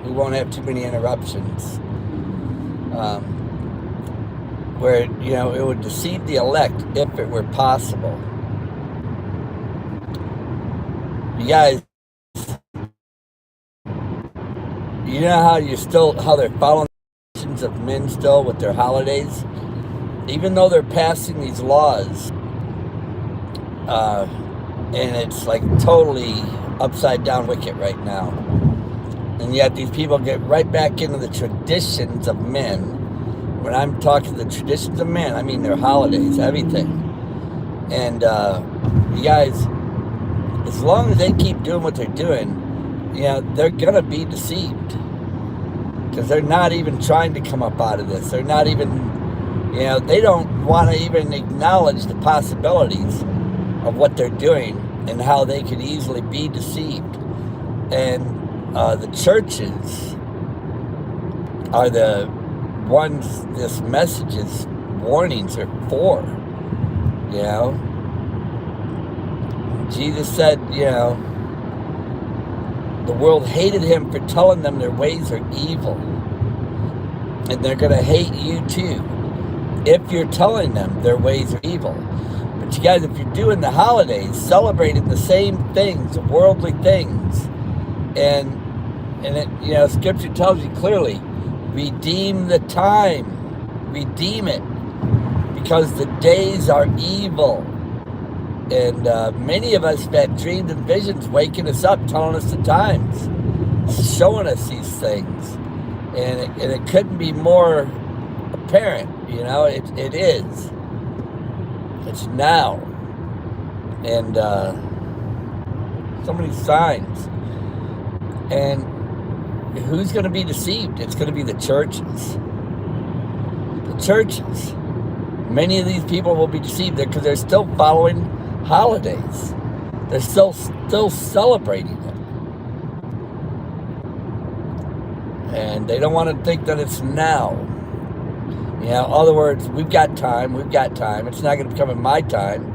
we won't have too many interruptions. Where, it would deceive the elect if it were possible. You guys, you know how they're following the traditions of men still with their holidays? Even though they're passing these laws, and it's like totally upside down wicked right now. And yet these people get right back into the traditions of men. When I'm talking the traditions of men, I mean their holidays, everything. And you guys, as long as they keep doing what they're doing, they're going to be deceived. Because they're not even trying to come up out of this. They're not even, they don't want to even acknowledge the possibilities of what they're doing and how they could easily be deceived. And the churches are the ones this message's warnings are for. Jesus said, the world hated him for telling them their ways are evil. And they're going to hate you too if you're telling them their ways are evil. But you guys, if you're doing the holidays, celebrating the same things, worldly things, and it, Scripture tells you clearly, redeem the time, redeem it, because the days are evil. And many of us have had dreams and visions waking us up, telling us the times, showing us these things. And it couldn't be more apparent, it is. It's now. And so many signs. And who's going to be deceived? It's going to be the churches. The churches. Many of these people will be deceived because they're still following holidays. They're still celebrating it. And they don't want to think that it's now. In other words, we've got time. It's not going to become in my time.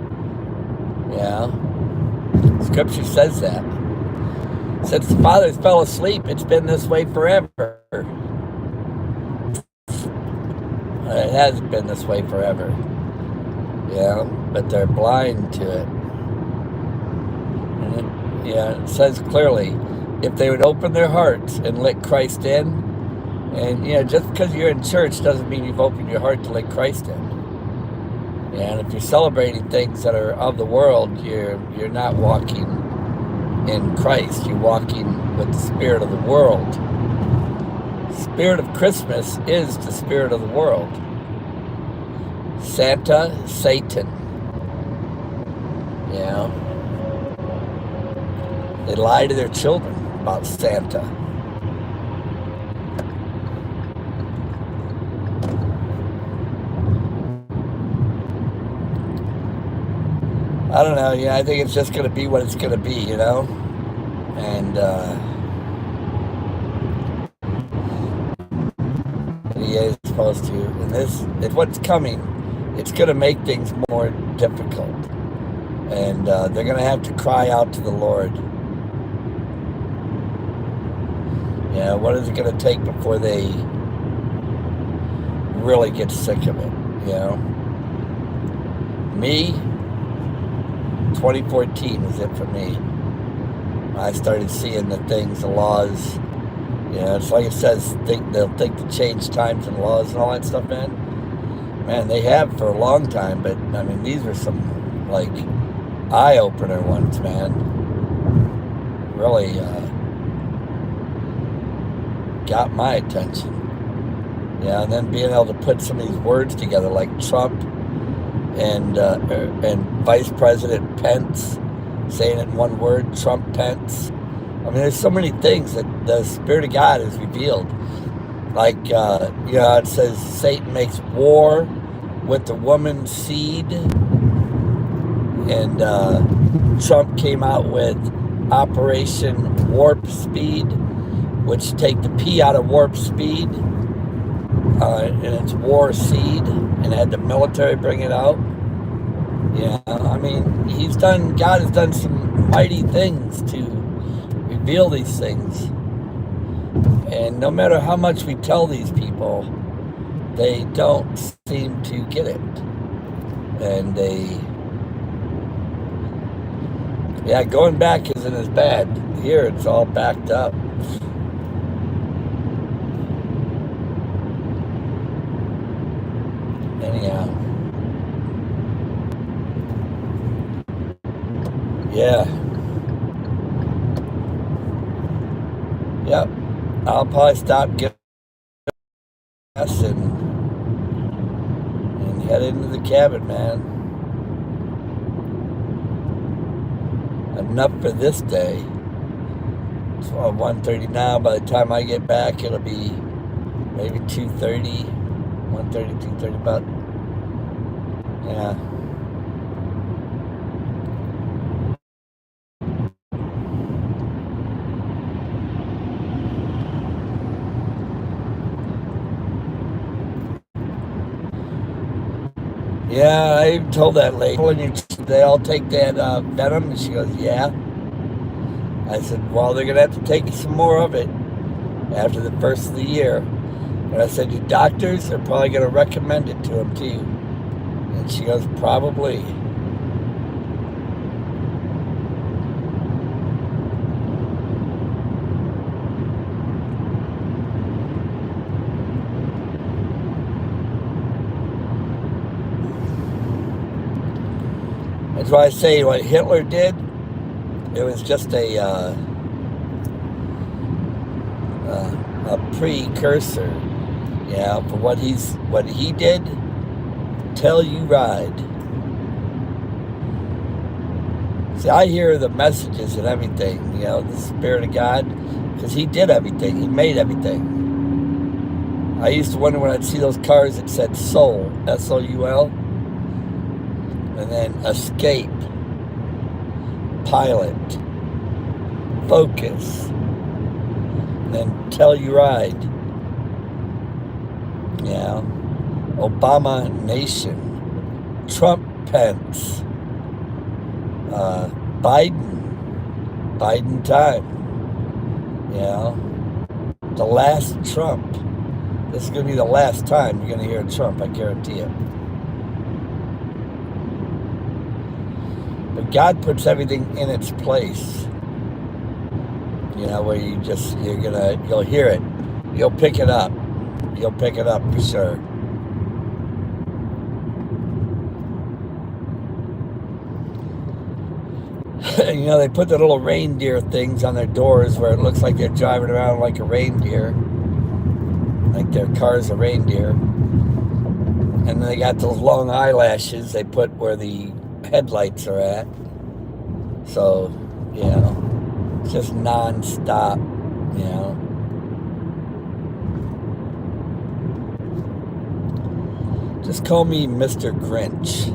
Scripture says that. Since the fathers fell asleep, it's been this way forever. It hasn't been this way forever. But they're blind to it. And it says clearly, if they would open their hearts and let Christ in, and just because you're in church doesn't mean you've opened your heart to let Christ in. And if you're celebrating things that are of the world, you're not walking in Christ. You're walking with the spirit of the world. The spirit of Christmas is the spirit of the world. Santa, Satan. They lie to their children about Santa. I don't know, I think it's just going to be what it's going to be, And he is supposed to. And this is what's coming. It's going to make things more difficult. And they're going to have to cry out to the Lord. What is it going to take before they really get sick of it, Me, 2014 was it for me. I started seeing the things, the laws. It's like it says, they'll think to change times and laws and all that stuff, man. Man, they have for a long time, but, these were some, eye-opener ones, man. Really got my attention. And then being able to put some of these words together, like Trump and Vice President Pence, saying it in one word, Trump Pence. There's so many things that the Spirit of God has revealed. It says Satan makes war with the woman's seed. And Trump came out with Operation Warp Speed, which take the P out of warp speed. And it's war seed, and had the military bring it out. God has done some mighty things to reveal these things. And no matter how much we tell these people, they don't seem to get it. And going back isn't as bad. Here it's all backed up. Anyhow. Yeah. Yep. I'll probably stop getting gas and head into the cabin, man. Enough for this day. It's 1:30 now. By the time I get back, it'll be maybe 2:30, 1:30, 2:30, but yeah. Yeah, I told that lady, they all take that venom, and she goes, yeah. I said, well, they're going to have to take some more of it after the first of the year. And I said, your doctors are probably going to recommend it to them too. And she goes, probably. That's why I say what Hitler did, it was just a precursor, for what he did. Tell you ride. See, I hear the messages and everything, the Spirit of God, because he did everything. He made everything. I used to wonder when I'd see those cars that said soul, S-O-U-L, and then escape, pilot, focus, and then tell you ride. Obama nation, Trump Pence, Biden time, the last Trump. This is going to be the last time you're going to hear Trump, I guarantee it. But God puts everything in its place. Where you'll hear it. You'll pick it up. You'll pick it up for sure. They put the little reindeer things on their doors where it looks like they're driving around like a reindeer. Like their car's a reindeer. And then they got those long eyelashes they put where the headlights are at. So, it's just non-stop, Just call me Mr. Grinch,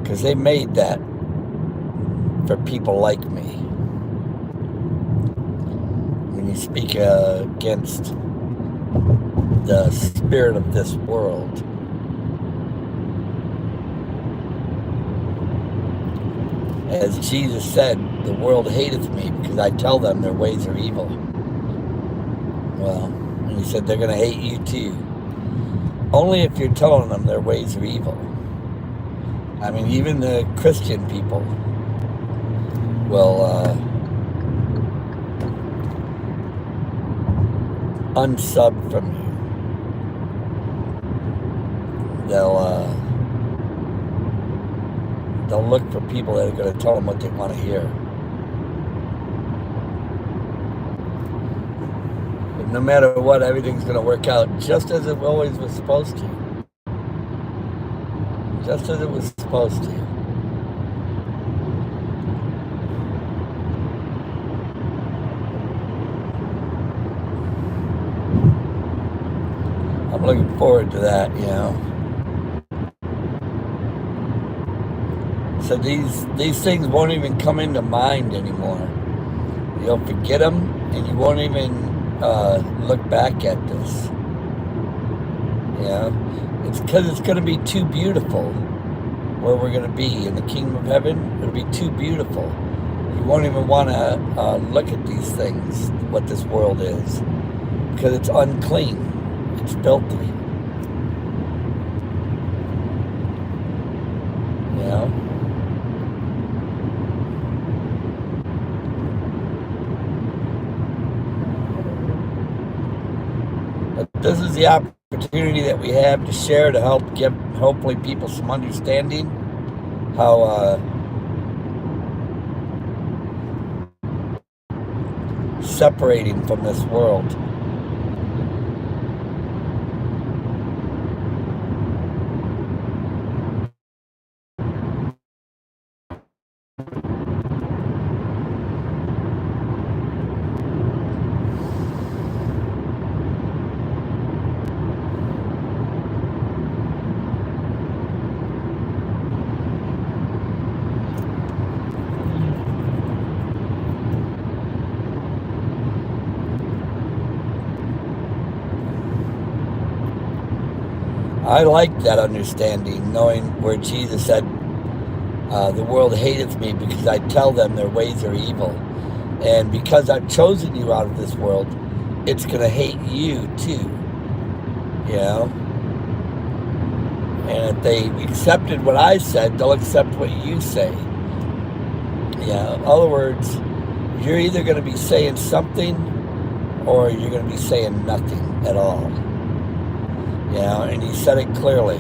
because they made that for people like me. When you speak against the spirit of this world. As Jesus said, the world hateth me because I tell them their ways are evil. Well, and he said they're going to hate you too. Only if you're telling them their ways are evil. I mean, even the Christian people will unsub from you. They'll look for people that are going to tell them what they want to hear. But no matter what, everything's going to work out just as it always was supposed to. Just as it was supposed to. I'm looking forward to that, So these things won't even come into mind anymore. You'll forget them, and you won't even look back at this. It's because it's going to be too beautiful where we're going to be in the kingdom of heaven. It'll be too beautiful. You won't even want to look at these things, what this world is. because it's unclean. It's filthy. You know? But this is the opportunity that we have to share, to help give, hopefully, people some understanding how separating from this world. I like that understanding, knowing where Jesus said, the world hateth me because I tell them their ways are evil. And because I've chosen you out of this world, it's going to hate you too. You know? And if they accepted what I said, they'll accept what you say. Yeah. In other words, you're either going to be saying something or you're going to be saying nothing at all. Yeah, and he said it clearly.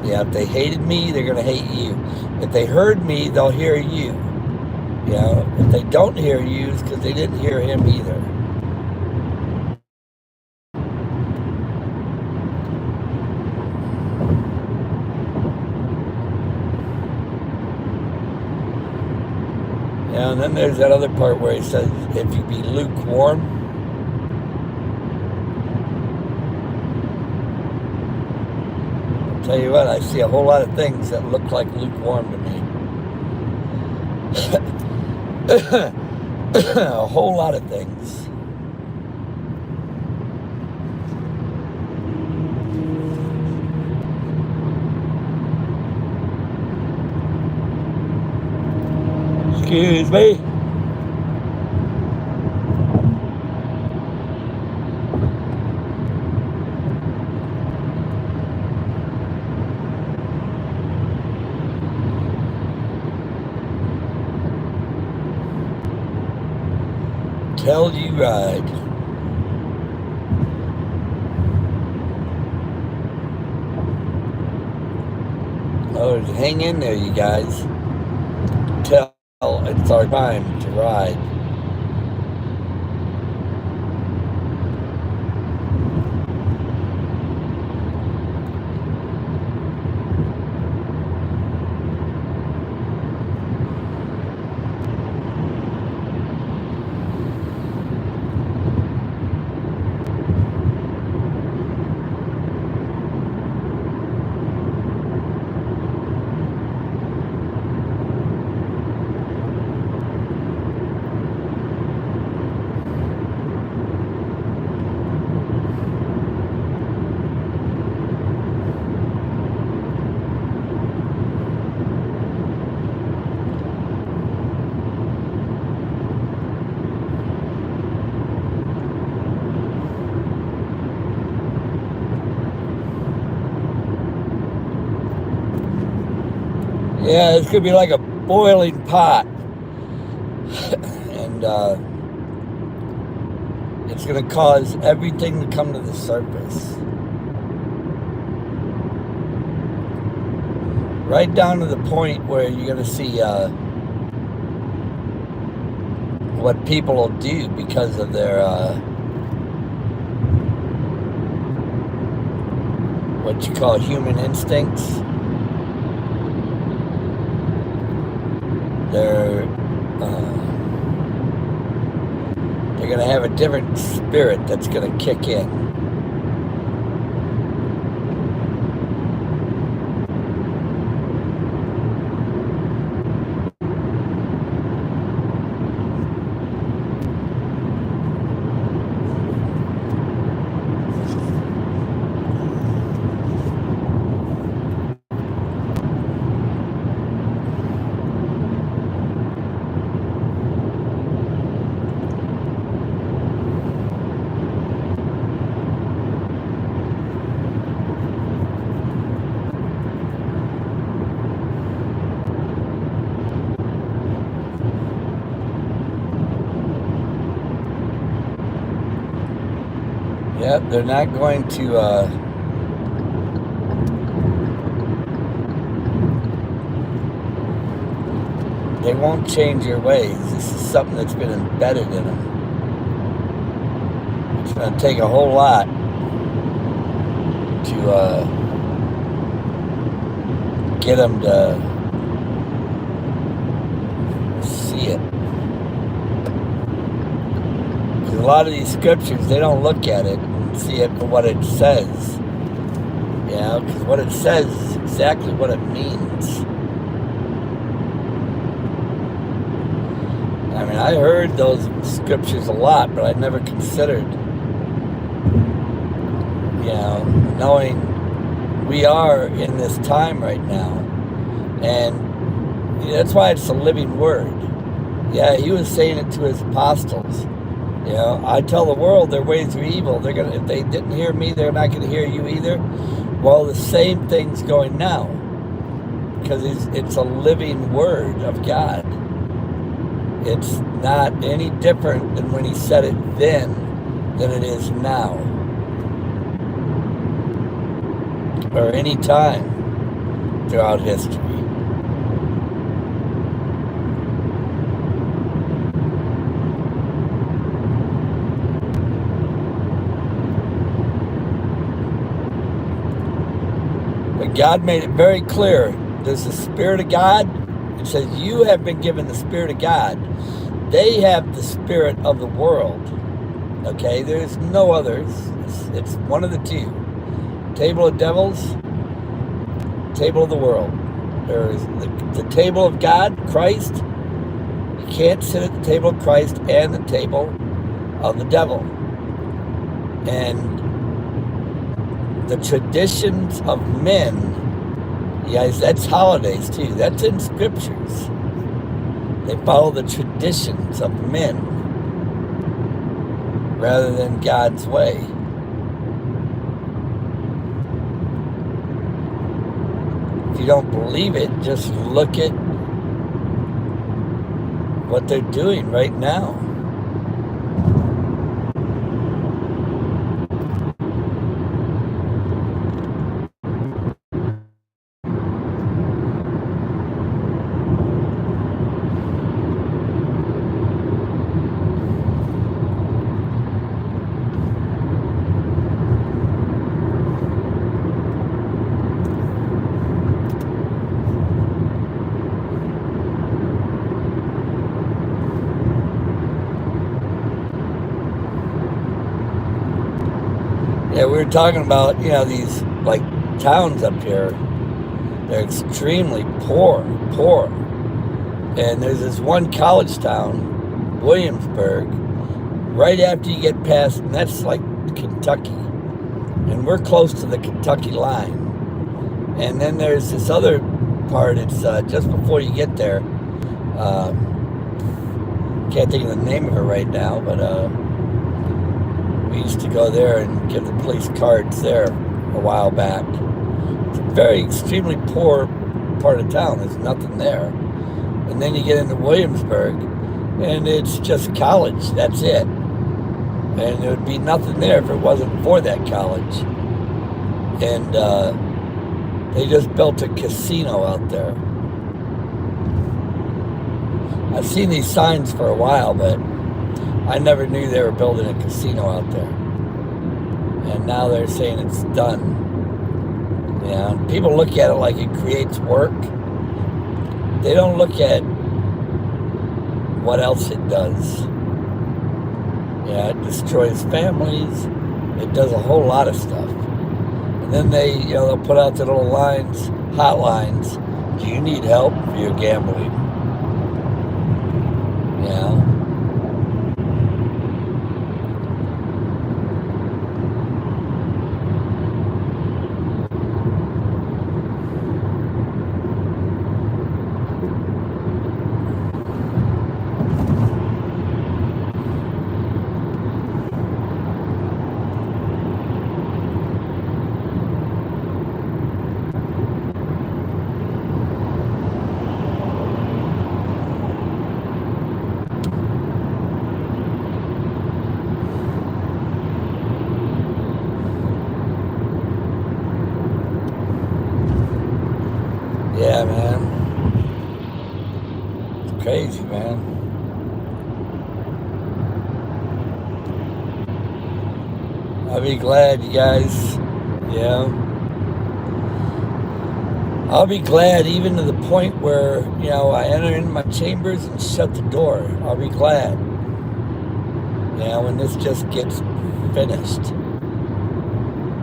Yeah, if they hated me, they're going to hate you. If they heard me, they'll hear you. Yeah, if they don't hear you, it's because they didn't hear him either. Yeah, and then there's that other part where he says, if you be lukewarm, tell you what, I see a whole lot of things that look like lukewarm to me. A whole lot of things. Excuse me. Tell you right. Oh, hang in there, you guys. Tell it's our time to ride. Yeah, it's going to be like a boiling pot. And it's going to cause everything to come to the surface. Right down to the point where you're going to see what people will do because of their, what you call human instincts. They're going to have a different spirit that's going to kick in. Yep, they're not going to, they won't change your ways. This is something that's been embedded in them. It's going to take a whole lot to get them to see it. Because a lot of these scriptures, they don't look at it and see it for what it says. You know, because what it says is exactly what it means. I mean, I heard those scriptures a lot, but I never considered, you know, knowing we are in this time right now. And that's why it's a living word. Yeah, he was saying it to his apostles. You know, I tell the world their ways are evil. They're gonna, if they didn't hear me, they're not going to hear you either. Well, the same thing's going now, because it's a living word of God. It's not any different than when he said it then than it is now, or any time throughout history. But God made it very clear. There's the Spirit of God. It says you have been given the Spirit of God. They have the spirit of the world. Okay, there's no others. It's one of the two. Table of devils, table of the world. There's the table of God, Christ. You can't sit at the table of Christ and the table of the devil. And the traditions of men, you guys, that's holidays too. That's in scriptures. They follow the traditions of men rather than God's way. If you don't believe it, just look at what they're doing right now. Yeah, we were talking about, you know, these like towns up here. They're extremely poor. And there's this one college town, Williamsburg, right after you get past, and that's like Kentucky. And we're close to the Kentucky line. And then there's this other part, it's just before you get there. Can't think of the name of it right now, but we used to go there and give the police cards there a while back. It's a very extremely poor part of town. There's nothing there. And then you get into Williamsburg, and it's just college. That's it. And there would be nothing there if it wasn't for that college. And they just built a casino out there. I've seen these signs for a while, but I never knew they were building a casino out there. And now they're saying it's done. You know, and people look at it like it creates work. They don't look at what else it does. Yeah, it destroys families. It does a whole lot of stuff. And then they'll put out the little lines, hotlines. Do you need help for your gambling? Yeah. you, man. I'll be glad, you guys. Yeah. I'll be glad even to the point where, I enter into my chambers and shut the door. I'll be glad. When this just gets finished.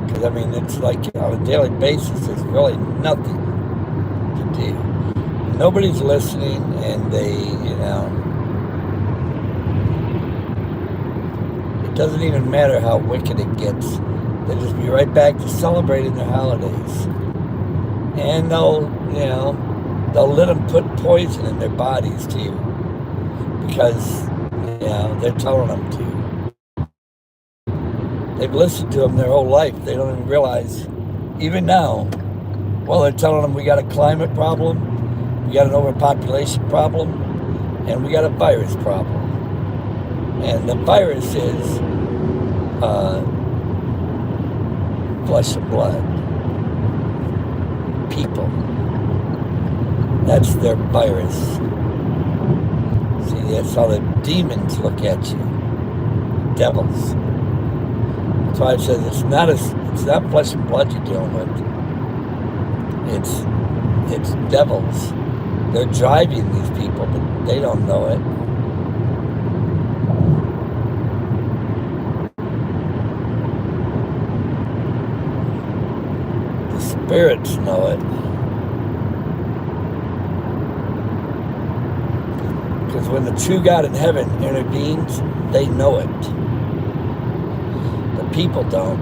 Because, it's like on a daily basis, there's really nothing to do. Nobody's listening, and they, it doesn't even matter how wicked it gets. They just be right back to celebrating their holidays. And they'll let them put poison in their bodies too. Because, they're telling them to. They've listened to them their whole life. They don't even realize, even now, they're telling them we got a climate problem, we got an overpopulation problem, and we got a virus problem. And the virus is flesh and blood. People. That's their virus. See, that's how the demons look at you. Devils. That's why it says it's not flesh and blood you're dealing with. It's devils. They're driving these people, but they don't know it. The spirits know it. Because when the true God in heaven intervenes, they know it. The people don't.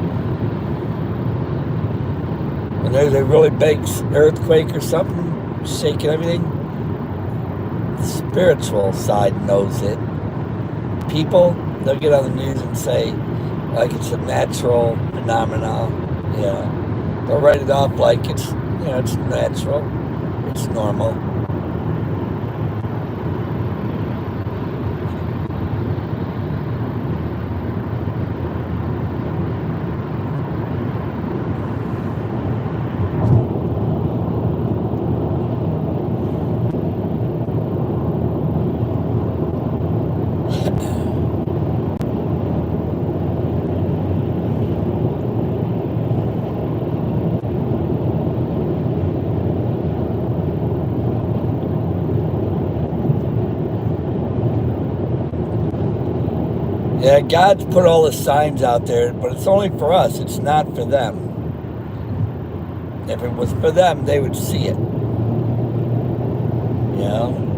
When there's a really big earthquake or something, shaking everything, the spiritual side knows it. People, they'll get on the news and say, like it's a natural phenomenon. Yeah. They'll write it off like it's natural, it's normal. Yeah, God's put all the signs out there, but it's only for us. It's not for them. If it was for them, they would see it.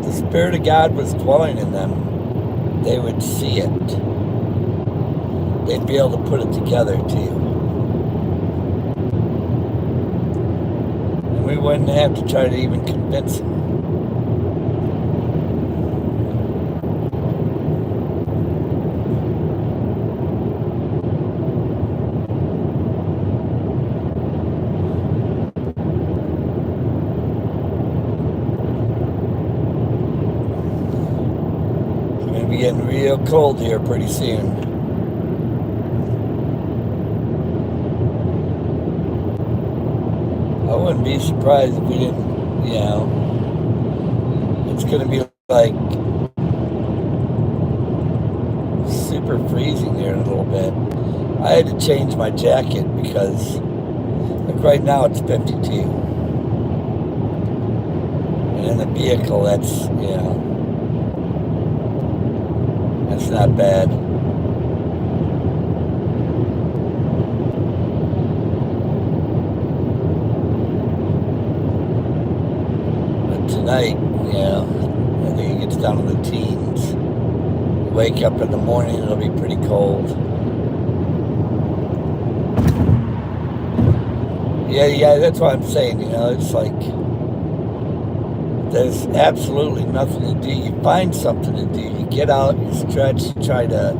The Spirit of God was dwelling in them. They would see it. They'd be able to put it together too. And we wouldn't have to try to even convince them. Getting real cold here pretty soon. I wouldn't be surprised if we didn't, it's going to be like super freezing here in a little bit. I had to change my jacket because like right now it's 52. And in the vehicle that's, that's not bad. But tonight, I think it gets down to the teens. Wake up in the morning, it'll be pretty cold. Yeah, that's what I'm saying, it's like there's absolutely nothing to do. You find something to do. You get out, you stretch, you try to,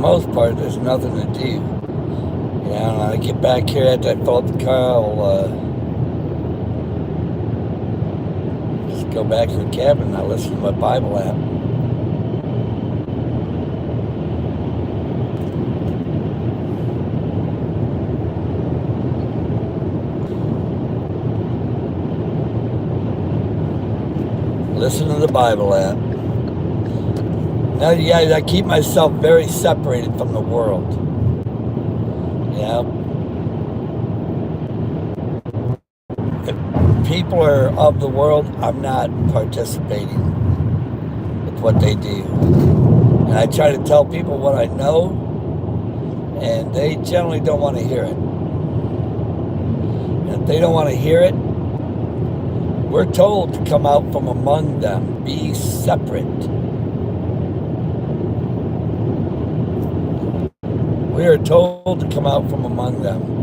most part, there's nothing to do. You know, when I get back here after I fill up the car, I'll just go back to the cabin and I'll listen to my Bible app. Listen to the Bible app. Now, you guys, I keep myself very separated from the world. You know? If people are of the world, I'm not participating with what they do. And I try to tell people what I know, and they generally don't want to hear it. And if they don't want to hear it, we're told to come out from among them, be separate. We are told to come out from among them.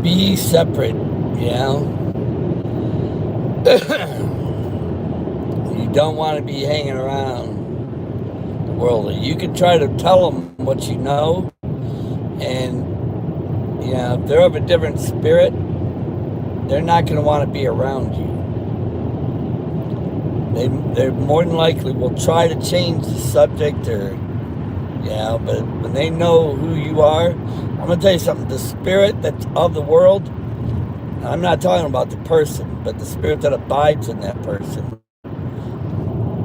Be separate, you know? You don't want to be hanging around the world. You can try to tell them what you know, and, you know, if they're of a different spirit, they're not going to want to be around you. They more than likely will try to change the subject or, you know, but when they know who you are, I'm going to tell you something. The spirit that's of the world, I'm not talking about the person, but the spirit that abides in that person,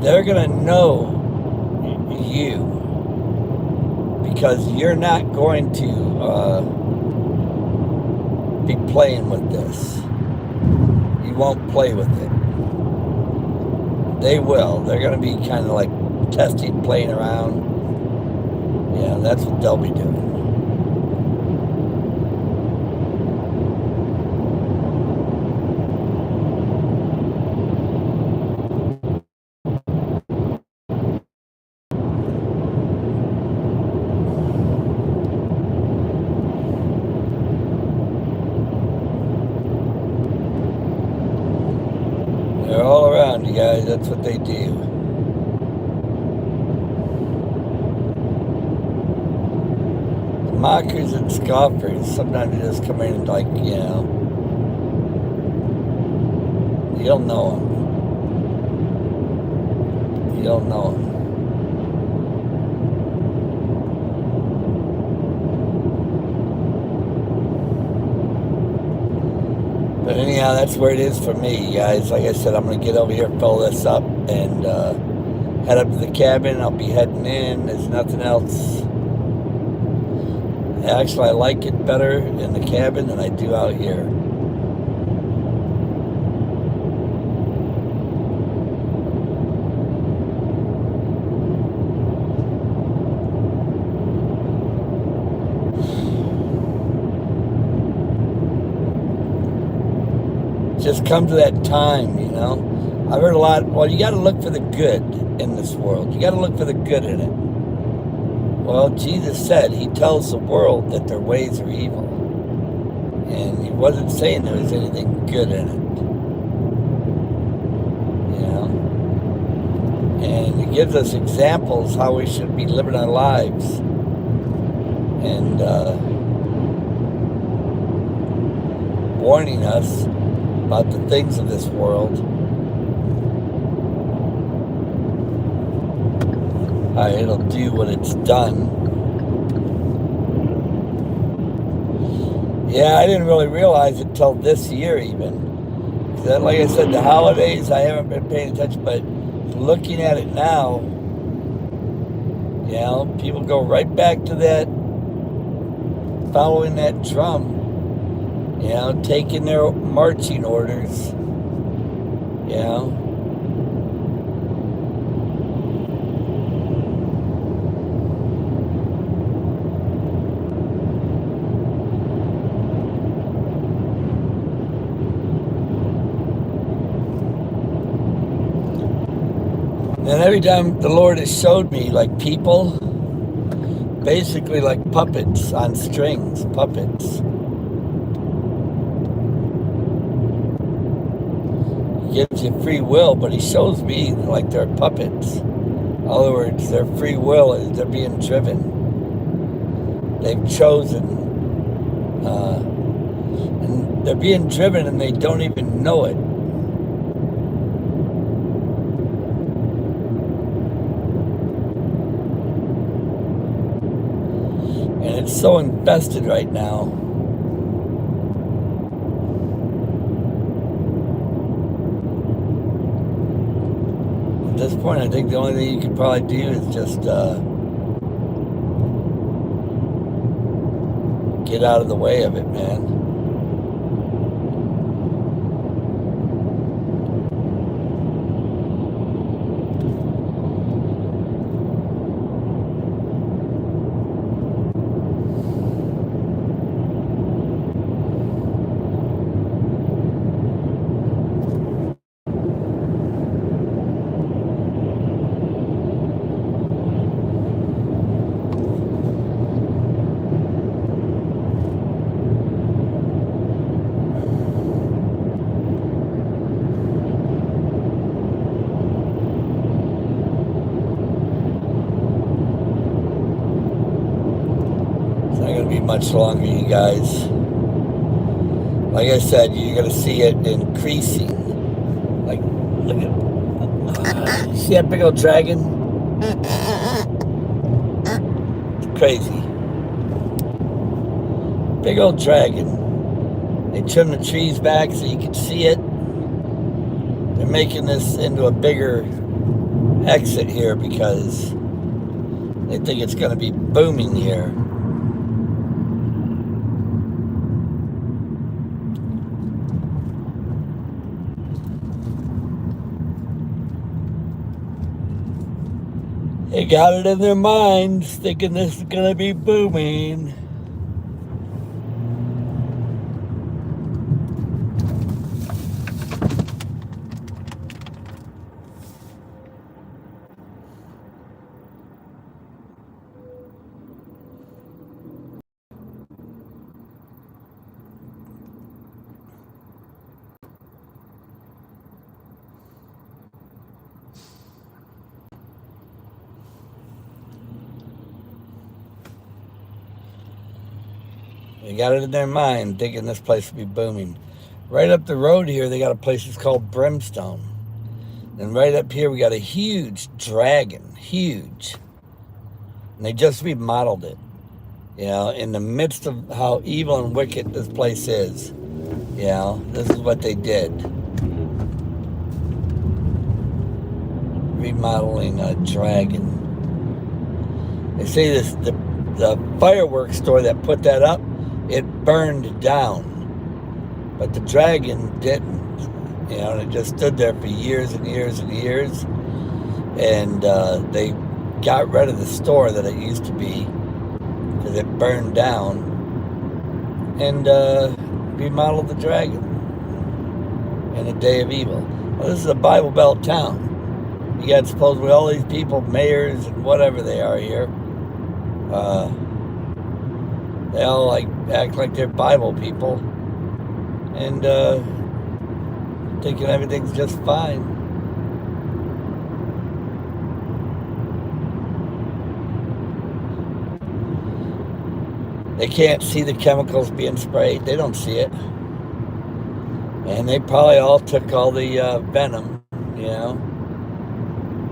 they're going to know you because you're not going to be playing with this. You won't play with it. They will. They're going to be kind of like testing, playing around. Yeah, that's what they'll be doing. They're all around you guys. That's what they do. The mockers and scoffers, sometimes they just come in and like, you know, you'll know them. You'll know them. But anyhow, that's where it is for me, guys. Like I said, I'm going to get over here, fill this up, and head up to the cabin. I'll be heading in. There's nothing else. Actually, I like it better in the cabin than I do out here. Just come to that time, you know. I've heard a lot, well, you got to look for the good in this world. You got to look for the good in it. Well, Jesus said, he tells the world that their ways are evil. And he wasn't saying there was anything good in it. You know. And he gives us examples how we should be living our lives. And warning us about the things of this world. It'll do what it's done. Yeah, I didn't really realize it till this year even. Like I said, the holidays, I haven't been paying attention, but looking at it now, You know, people go right back to that, following that drum, you know, taking their marching orders, you know. And every time the Lord has showed me, like, people, basically like puppets on strings, puppets. He gives you free will, but he shows me like they're puppets. In other words, their free will is they're being driven. They've chosen, and they're being driven and they don't even know it. And it's so infested right now. At this point, I think the only thing you could probably do is just get out of the way of it, man. Much longer, you guys. Like I said, you're gonna see it increasing. Like, look at, see that big old dragon? It's crazy. Big old dragon. They trim the trees back so you can see it. They're making this into a bigger exit here because they think it's gonna be booming here. They got it in their minds, thinking this is going to be booming. They got it in their mind, thinking this place will be booming. Right up the road here, they got a place that's called Brimstone. And right up here, we got a huge dragon, huge. And they just remodeled it. You know, in the midst of how evil and wicked this place is. You know, this is what they did. Remodeling a dragon. They say this, the fireworks store that put that up, it burned down, but the dragon didn't. You know, and it just stood there for years and years and years. And they got rid of the store that it used to be because it burned down, and remodeled the dragon in a day of evil. Well, this is a Bible Belt town. You got supposedly all these people, mayors and whatever they are here. They all like act like they're Bible people, and thinking everything's just fine. They can't see the chemicals being sprayed. They don't see it. And they probably all took all the venom, you know.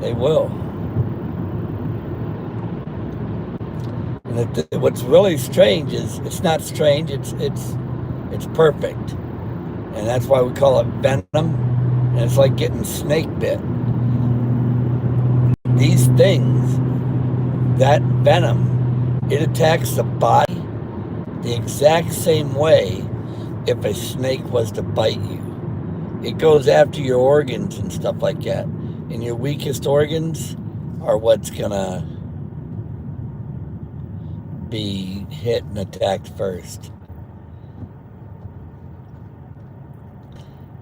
They will. And what's really strange is, it's not strange, it's perfect. And that's why we call it venom. And it's like getting snake bit. These things that venom, it attacks the body the exact same way if a snake was to bite you. It goes after your organs and stuff like that. And your weakest organs are what's gonna be hit and attacked first.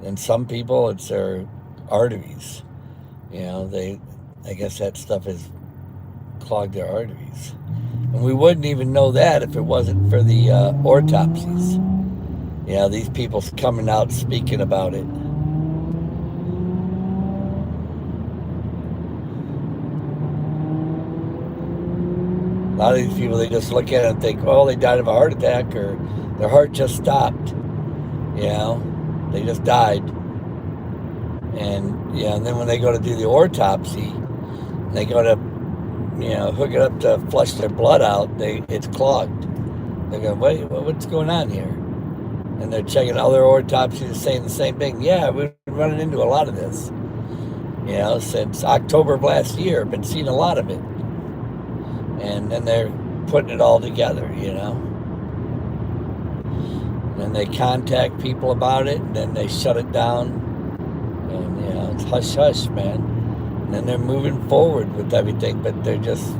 And some people, it's their arteries. I guess that stuff has clogged their arteries. And we wouldn't even know that if it wasn't for the autopsies. These people coming out speaking about it. A lot of these people, they just look at it and think, oh, they died of a heart attack, or their heart just stopped. They just died. And then when they go to do the autopsy, they go to, hook it up to flush their blood out, it's clogged. They go, wait, what's going on here? And they're checking other autopsies saying the same thing. Yeah, we've been running into a lot of this. Since October of last year, been seeing a lot of it. And then they're putting it all together, And they contact people about it, and then they shut it down. And, it's hush-hush, man. And then they're moving forward with everything, but they're just...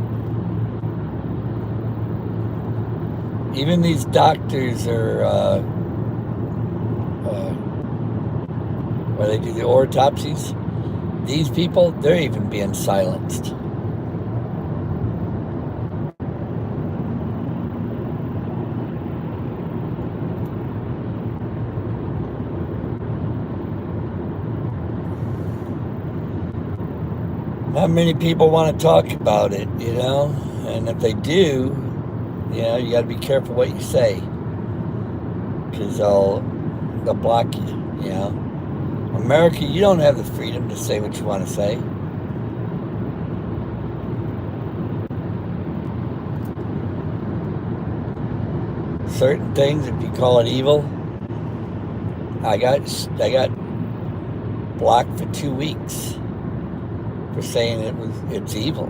Even these doctors are... where they do the autopsies, these people, they're even being silenced. Not many people want to talk about it, and if they do, you got to be careful what you say, because they'll block you, America, you don't have the freedom to say what you want to say. Certain things, if you call it evil, I got blocked for 2 weeks for saying it's evil.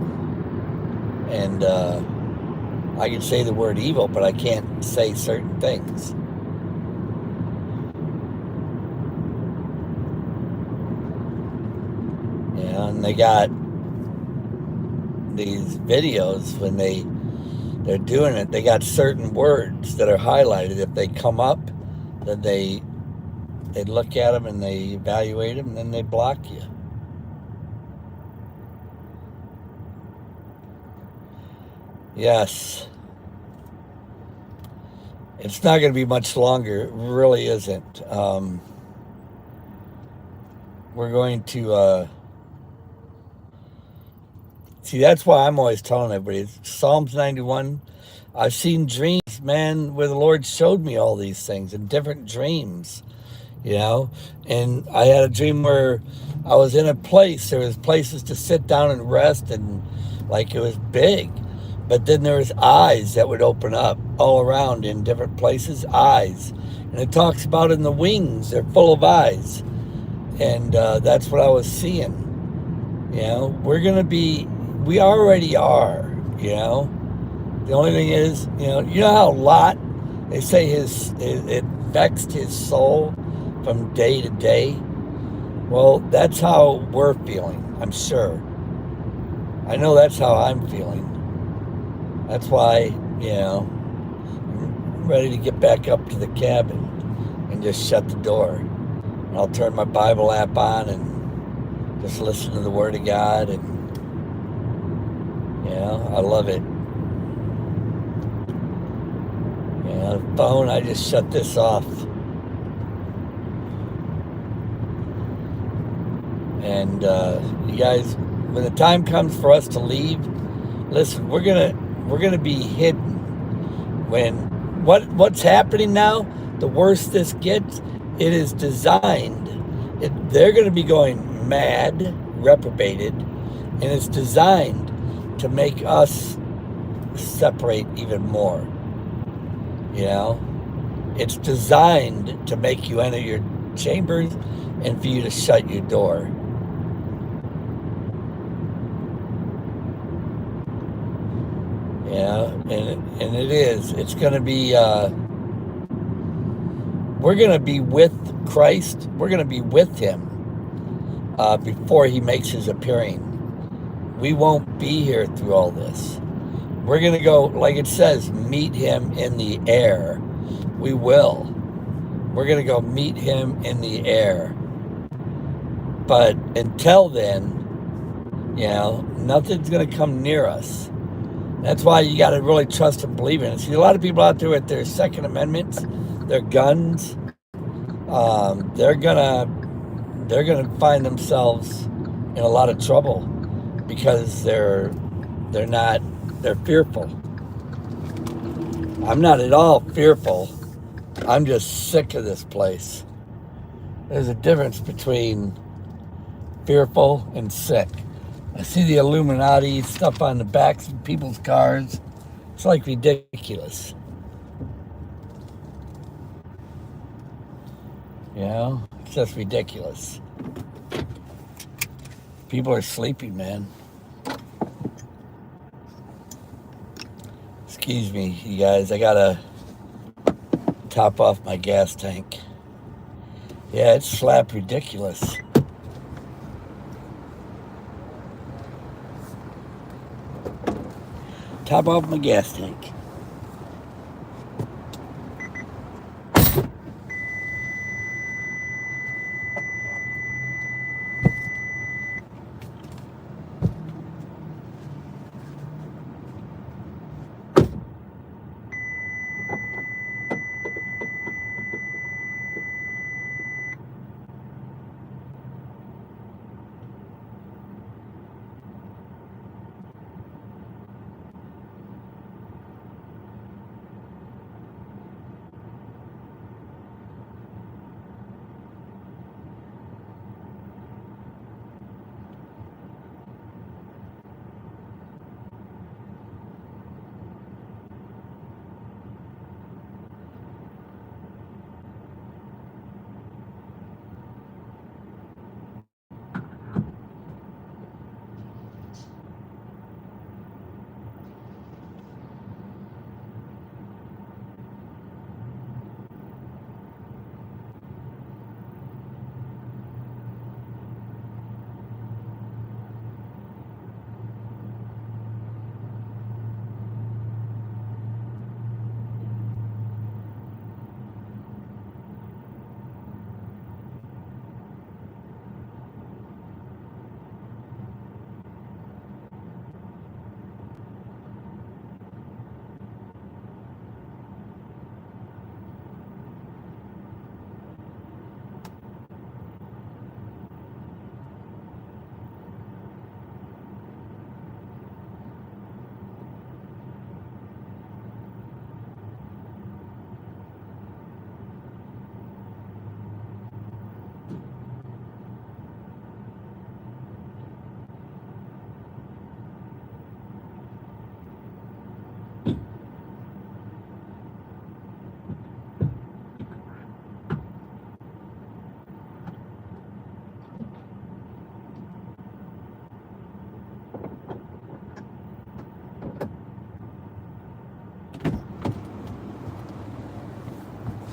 And I can say the word evil, but I can't say certain things. And they got these videos when they're doing it, they got certain words that are highlighted. If they come up, then they look at them and they evaluate them, and then they block you. Yes. It's not going to be much longer. It really isn't. We're going to... See, that's why I'm always telling everybody. Psalms 91, I've seen dreams, man, where the Lord showed me all these things in different dreams, And I had a dream where I was in a place. There was places to sit down and rest, and like it was big. But then there was eyes that would open up all around in different places, eyes. And it talks about in the wings, they're full of eyes. And that's what I was seeing. We already are, The only thing is, you know how Lot, they say it vexed his soul from day to day? Well, that's how we're feeling, I'm sure. I know that's how I'm feeling. That's why, I'm ready to get back up to the cabin and just shut the door. And I'll turn my Bible app on and just listen to the Word of God. And, I love it. The phone, I just shut this off. And you guys, when the time comes for us to leave, listen, we're gonna be hidden. When what's happening now, the worse this gets, it is designed. They're gonna be going mad, reprobated, and it's designed to make us separate even more. It's designed to make you enter your chambers and for you to shut your door. Yeah, and it is. It's going to be, we're going to be with Christ. We're going to be with him before he makes his appearing. We won't be here through all this. We're going to go, like it says, meet him in the air. We will. We're going to go meet him in the air. But until then, nothing's going to come near us. That's why you got to really trust and believe in it. See, a lot of people out there with their Second Amendments, their guns, they're gonna find themselves in a lot of trouble because they're fearful. I'm not at all fearful. I'm just sick of this place. There's a difference between fearful and sick. I see the Illuminati stuff on the backs of people's cars. It's like ridiculous. It's just ridiculous. People are sleeping, man. Excuse me, you guys. I gotta top off my gas tank. Yeah, it's slap ridiculous. Top off my gas tank.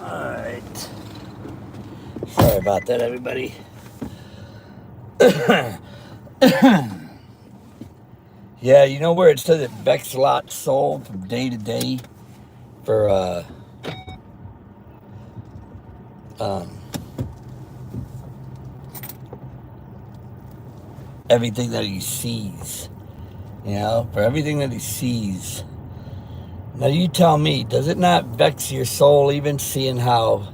Alright. Sorry about that, everybody. Yeah, you know where it says it becks a lot soul from day to day for everything that he sees. For everything that he sees. Now you tell me, does it not vex your soul even seeing how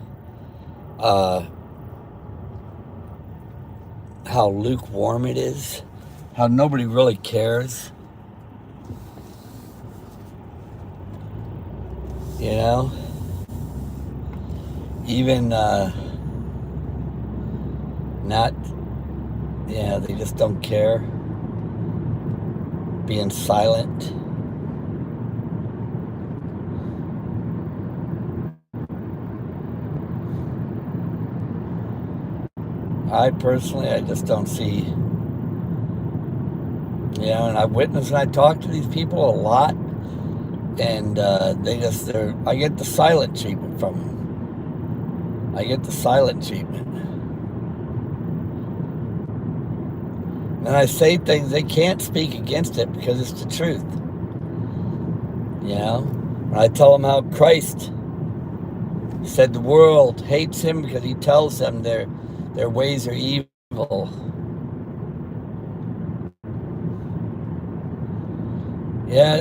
lukewarm it is? How nobody really cares? Even not, they just don't care. Being silent. I personally, I just don't see, and I've witnessed and I talk to these people a lot. And I get the silent treatment from them. I get the silent treatment. And I say things, they can't speak against it because it's the truth. You know? When I tell them how Christ said the world hates him because he tells them their ways are evil. Yeah,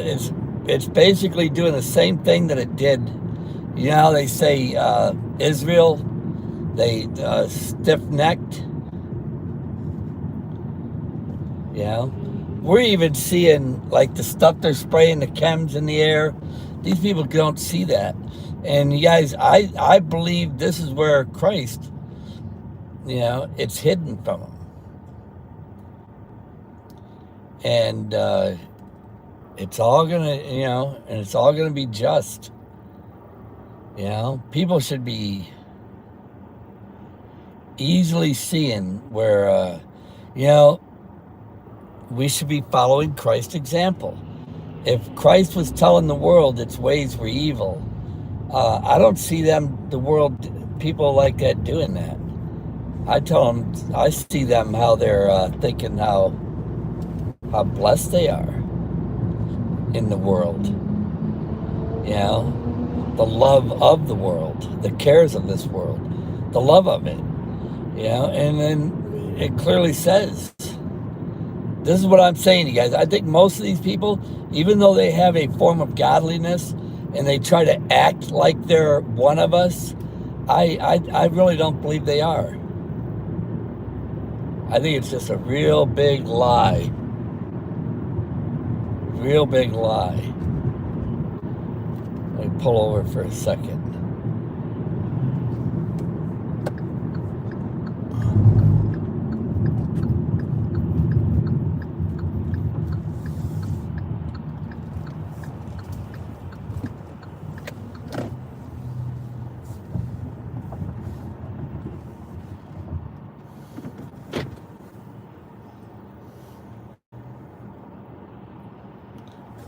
it's basically doing the same thing that it did. You know how they say Israel, they stiff-necked? You know? We're even seeing, like, the stuff they're spraying, the chems in the air. These people don't see that. And you guys, I believe this is where Christ, you know, it's hidden from them. And it's all gonna, you know, and it's all gonna be just. You know, people should be easily seeing where, you know, we should be following Christ's example. If Christ was telling the world its ways were evil, I don't see people like that doing that. I see them how they're thinking how blessed they are in the world. You know, the love of the world, the cares of this world, the love of it. You know, and then it clearly says, this is what I'm saying, you guys. I think most of these people, even though they have a form of godliness and they try to act like they're one of us, I really don't believe they are. I think it's just a real big lie. Real big lie. Let me pull over for a second.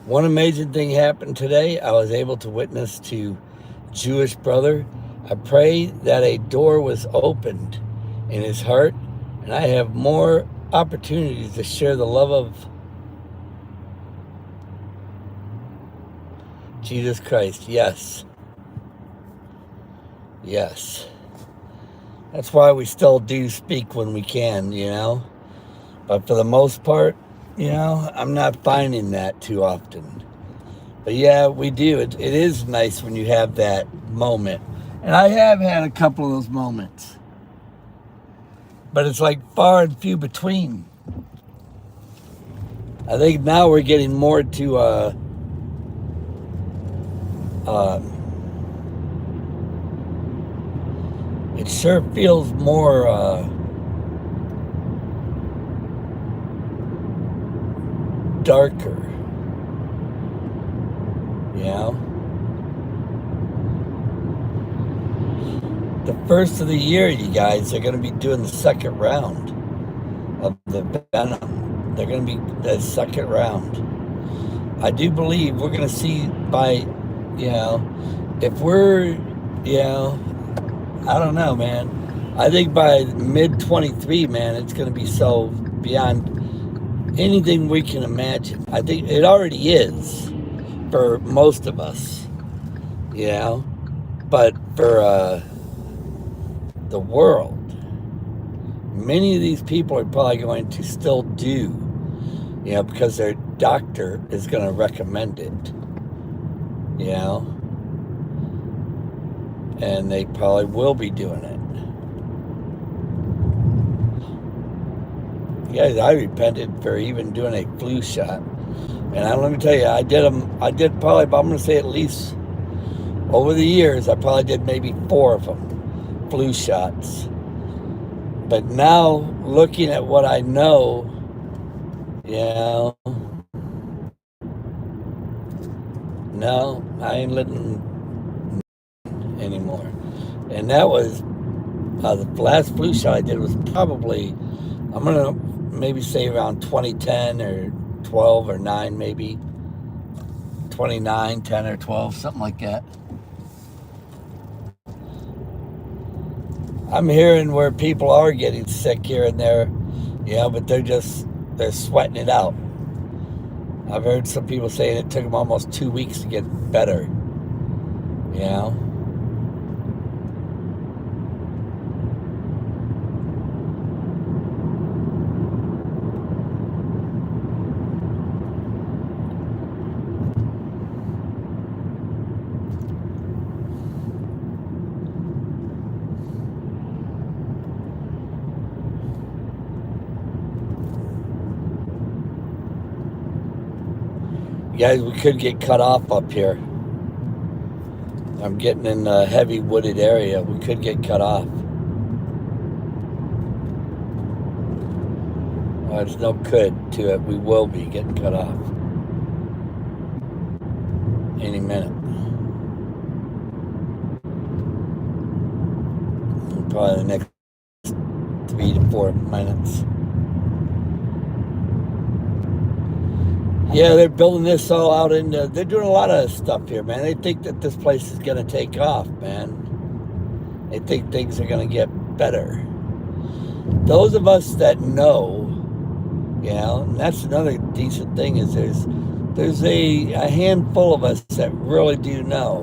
One amazing thing happened today. I was able to witness to a Jewish brother. I pray that a door was opened in his heart, and I have more opportunities to share the love of Jesus Christ. Yes. Yes. That's why we still do speak when we can, you know. But for the most part, you know, I'm not finding that too often. But yeah, we do. It is nice when you have that moment. And I have had a couple of those moments. But it's like far and few between. I think now we're getting more to it sure feels more darker, you know. The first of the year, you guys, they're going to be doing the second round of the Venom. They're going to be the second round. I do believe we're going to see by, you know, if we're, you know, I don't know, man. I think by mid-23, man, it's going to be so beyond anything we can imagine. I think it already is for most of us, you know. But for the world, many of these people are probably going to still do, you know, because their doctor is going to recommend it, you know. And they probably will be doing it. Guys, I repented for even doing a flu shot. And let me tell you, I did probably, I'm going to say at least, over the years, I probably did maybe 4 of them, flu shots. But now, looking at what I know, you know, no, I ain't living anymore. And that was, the last flu shot I did was probably, I'm going to maybe say around 2010 or 12 or 9 maybe. 29, 10 or 12, something like that. I'm hearing where people are getting sick here and there, but they're sweating it out. I've heard some people saying it took them almost 2 weeks to get better, you know. Guys, we could get cut off up here. I'm getting in a heavy wooded area. We could get cut off. There's no could to it. We will be getting cut off any minute. Probably the next 3 to 4 minutes. Yeah, they're building this all out they're doing a lot of stuff here, man. They think that this place is going to take off, man. They think things are going to get better. Those of us that know, and that's another decent thing is there's a handful of us that really do know,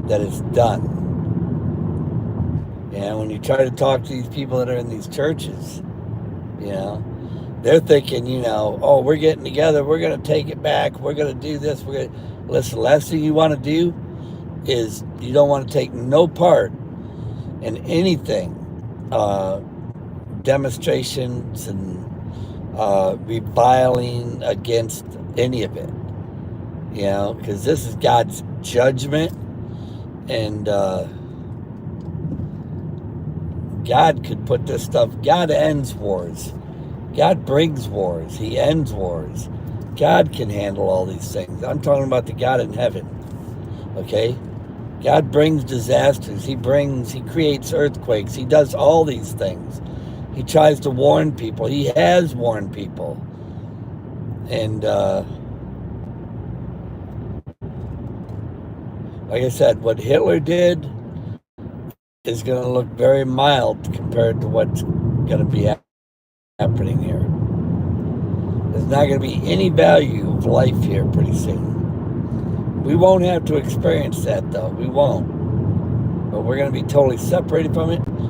that it's done. When you try to talk to these people that are in these churches, they're thinking, oh, we're getting together, we're going to take it back, we're going to do this, listen, last thing you want to do is you don't want to take no part in anything, demonstrations and reviling against any of it, because this is God's judgment, and God could put this stuff, God ends wars. God brings wars. He ends wars. God can handle all these things. I'm talking about the God in heaven. Okay? God brings disasters. He creates earthquakes. He does all these things. He tries to warn people. He has warned people. And like I said, what Hitler did is going to look very mild compared to what's going to be happening here. There's not going to be any value of life here pretty soon. We won't have to experience that, though. We won't. But we're going to be totally separated from it.